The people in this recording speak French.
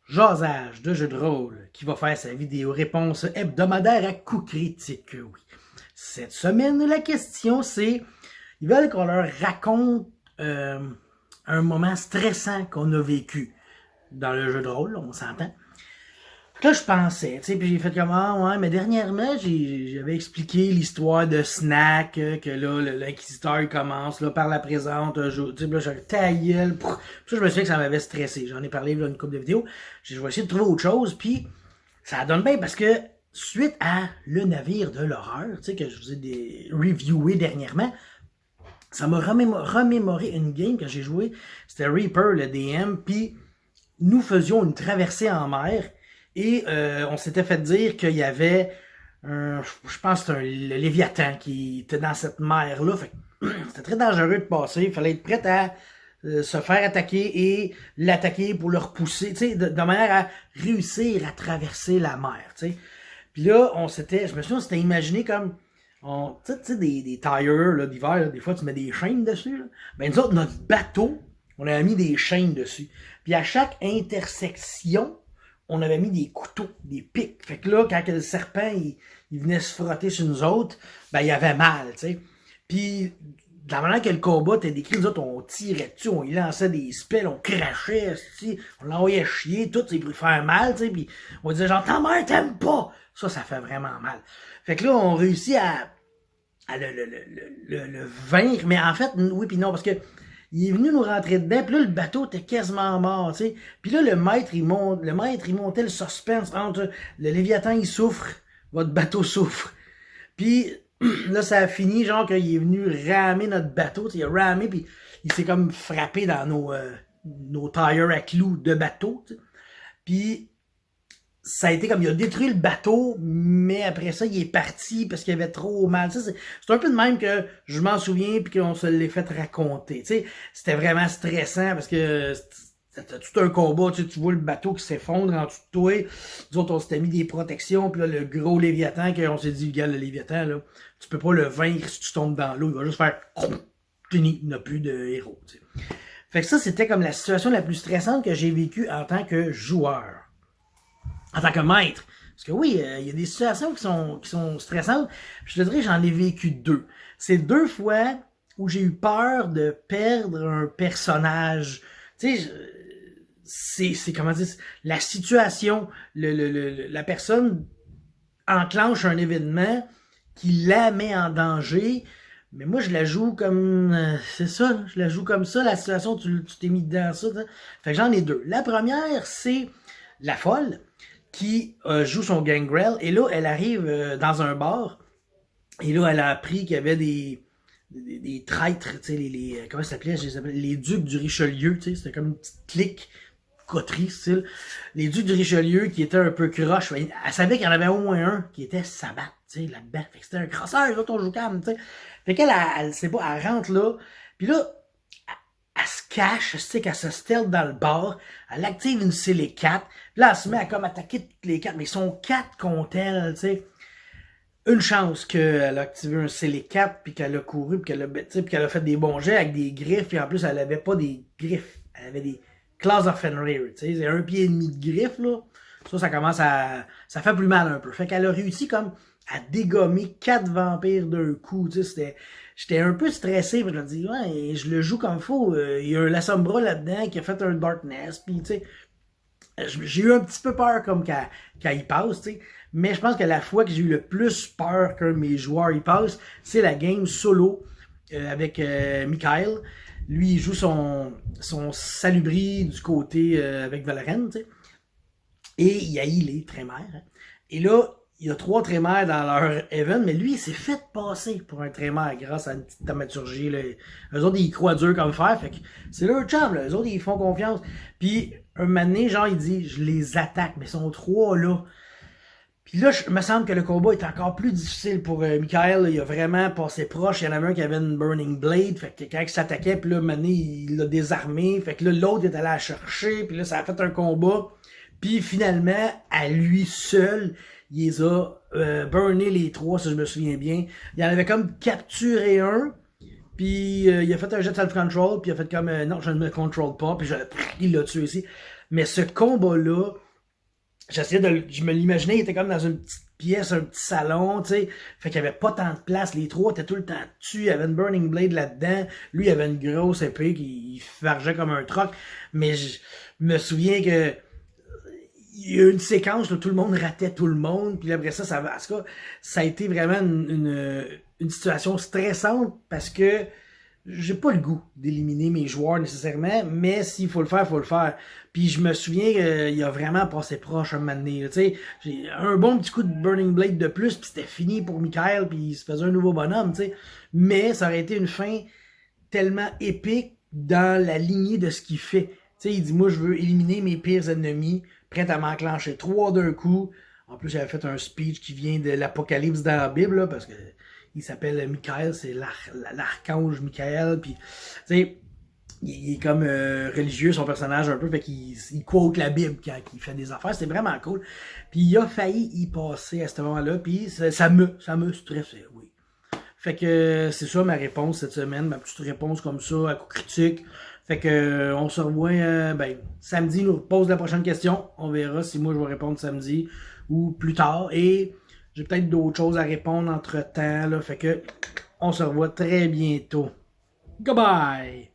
Jasage de jeu de rôle qui va faire sa vidéo réponse hebdomadaire à coups critiques, oui. Cette semaine, la question c'est, ils veulent qu'on leur raconte un moment stressant qu'on a vécu dans le jeu de rôle, on s'entend. Là, je pensais, tu sais, puis j'ai fait comment, ouais, mais dernièrement, j'avais expliqué l'histoire de Snack, que là, l'inquisiteur, il commence, là, par la présente, tu sais, là, j'ai ta gueule, puis je me souviens que ça m'avait stressé. J'en ai parlé, là, une couple de vidéos. Je vais essayer de trouver autre chose, puis ça donne bien parce que, suite à Le Navire de l'horreur, tu sais, que je vous ai reviewé dernièrement, ça m'a remémoré une game que j'ai jouée. C'était Reaper, le DM, puis nous faisions une traversée en mer, et on s'était fait dire qu'il y avait, je pense que c'était le Léviathan qui était dans cette mer-là. C'était très dangereux de passer. Il fallait être prêt à se faire attaquer et l'attaquer pour le repousser, tu sais, de manière à réussir à traverser la mer, tu sais. Puis là, je me souviens, on s'était imaginé comme, tu sais, des tires d'hiver, des fois tu mets des chaînes dessus. Là. Ben nous autres, notre bateau, on avait mis des chaînes dessus. Puis à chaque intersection, on avait mis des couteaux, des pics. Fait que là, quand le serpent, il venait se frotter sur nous autres, ben il avait mal, tu sais. Puis, de la manière que le combat était décrit, nous autres, on tirait dessus, on y lançait des spells, on crachait, on l'envoyait chier, tout, pour lui faire mal, tu sais. Puis, on disait genre, ta mère t'aime pas! Ça fait vraiment mal. Fait que là, on réussit à le vaincre, mais en fait, oui puis non, parce que il est venu nous rentrer dedans, puis là, le bateau était quasiment mort, tu sais. Puis là, le maître, il montait le suspense entre le Léviathan, il souffre, votre bateau souffre. Puis là, ça a fini, genre, qu'il est venu ramer notre bateau, il a ramé, puis il s'est comme frappé dans nos tires à clous de bateau, tu sais. Puis ça a été comme, il a détruit le bateau, mais après ça, il est parti parce qu'il avait trop mal. C'est un peu de même que je m'en souviens puis qu'on se l'ait fait raconter. Tu sais, c'était vraiment stressant parce que c'était tout un combat. Tu vois le bateau qui s'effondre en dessous de toi. Nous autres, on s'était mis des protections. Puis là, le gros Léviathan, qu'on s'est dit, regarde le Léviathan, là, tu peux pas le vaincre si tu tombes dans l'eau. Il va juste faire fini, il n'a plus de héros. Tu sais. Fait que ça, c'était comme la situation la plus stressante que j'ai vécue en tant que joueur. En tant que maître. Parce que oui, il y a des situations qui sont stressantes. Je te dirais, j'en ai vécu deux. C'est 2 fois où j'ai eu peur de perdre un personnage. Tu sais, c'est comment dire, la situation, la personne enclenche un événement qui la met en danger. Mais moi, je la joue comme... c'est ça, je la joue comme ça, la situation, tu t'es mis dedans ça. Fait que j'en ai 2. La première, c'est la folle qui joue son gangrel, et là, elle arrive dans un bar, et là, elle a appris qu'il y avait des traîtres, tu sais, comment ça s'appelait, les ducs du Richelieu, tu sais, c'était comme une petite clique, coterie, style, les ducs du Richelieu qui étaient un peu croches, elle savait qu'il y en avait au moins un qui était Sabat, tu sais, là-dedans, fait que c'était un crosseur, là, ton joue calme, tu sais, fait qu'elle, elle sait pas, elle rentre là, puis là, elle se cache, tu sais, qu'elle se stealth dans le bar, elle active une CL4, puis là, elle se met à comme attaquer toutes les 4, mais ils sont 4 contre elle, tu sais. Une chance qu'elle a activé un CL4, puis qu'elle a couru, puis qu'elle a fait des bons jets avec des griffes, et en plus, elle avait pas des griffes, elle avait des claws of Fenrir, tu sais, c'est 1,5 pied de griffes, là. Ça commence ça fait plus mal un peu. Fait qu'elle a réussi comme à dégommer 4 vampires d'un coup, tu sais, j'étais un peu stressé, puis je me dis, ouais, je le joue comme il faut. Il y a un Lassombra là-dedans qui a fait un Darkness, puis tu sais, j'ai eu un petit peu peur comme quand il passe, tu sais. Mais je pense que la fois que j'ai eu le plus peur qu'un de mes joueurs y passe, c'est la game solo avec Michael. Lui, il joue son salubri du côté avec Valorant, tu sais. Et il a les trémères. Hein. Et là, il y a 3 trémères dans leur event, mais lui, il s'est fait passer pour un trémère grâce à une petite dramaturgie. Là. Eux autres, ils croient dur comme fer, fait que c'est leur chum, là. Eux autres, ils font confiance. Puis, un moment donné, genre, il dit, je les attaque, mais ils sont 3 là. Puis là, il me semble que le combat est encore plus difficile pour Michael. Là, il a vraiment passé proche. Il y en avait un qui avait une Burning Blade. Fait que quand il s'attaquait, puis là, Mané, il l'a désarmé. Fait que là, l'autre est allé la chercher. Puis là, ça a fait un combat. Puis finalement, à lui seul, il les a burné les 3, si je me souviens bien. Il en avait comme capturé un. Puis il a fait un jet de self-control. Puis il a fait comme non, je ne me contrôle pas. Puis il l'a tué ici. Mais ce combat-là, je me l'imaginais, il était comme dans une petite pièce, un petit salon, tu sais. Fait qu'il y avait pas tant de place. Les trois étaient tout le temps dessus. Il y avait une Burning Blade là-dedans. Lui, il avait une grosse épée qui fargeait comme un troc. Mais je me souviens que il y a eu une séquence où tout le monde ratait tout le monde. Puis après ça, en tout cas, ça a été vraiment une situation stressante parce que j'ai pas le goût d'éliminer mes joueurs nécessairement, mais s'il faut le faire, il faut le faire. Puis je me souviens qu'il a vraiment passé proche un moment donné. Tu sais, j'ai un bon petit coup de Burning Blade de plus, puis c'était fini pour Michael, puis il se faisait un nouveau bonhomme, tu sais. Mais ça aurait été une fin tellement épique dans la lignée de ce qu'il fait. Tu sais, il dit, moi, je veux éliminer mes pires ennemis, prêt à m'enclencher 3 d'un coup. En plus, il avait fait un speech qui vient de l'Apocalypse dans la Bible, là, parce que il s'appelle Michael, c'est l'archange Michael, puis, tu sais, il est comme religieux, son personnage, un peu, fait qu'il quote la Bible quand il fait des affaires, c'est vraiment cool. Puis il a failli y passer à ce moment-là, puis ça me stressait, oui. Fait que c'est ça ma réponse cette semaine, ma petite réponse comme ça, à coup critique. Fait que on se revoit samedi, nous pose la prochaine question. On verra si moi je vais répondre samedi ou plus tard. Et j'ai peut-être d'autres choses à répondre entre temps. Là, fait que on se revoit très bientôt. Goodbye!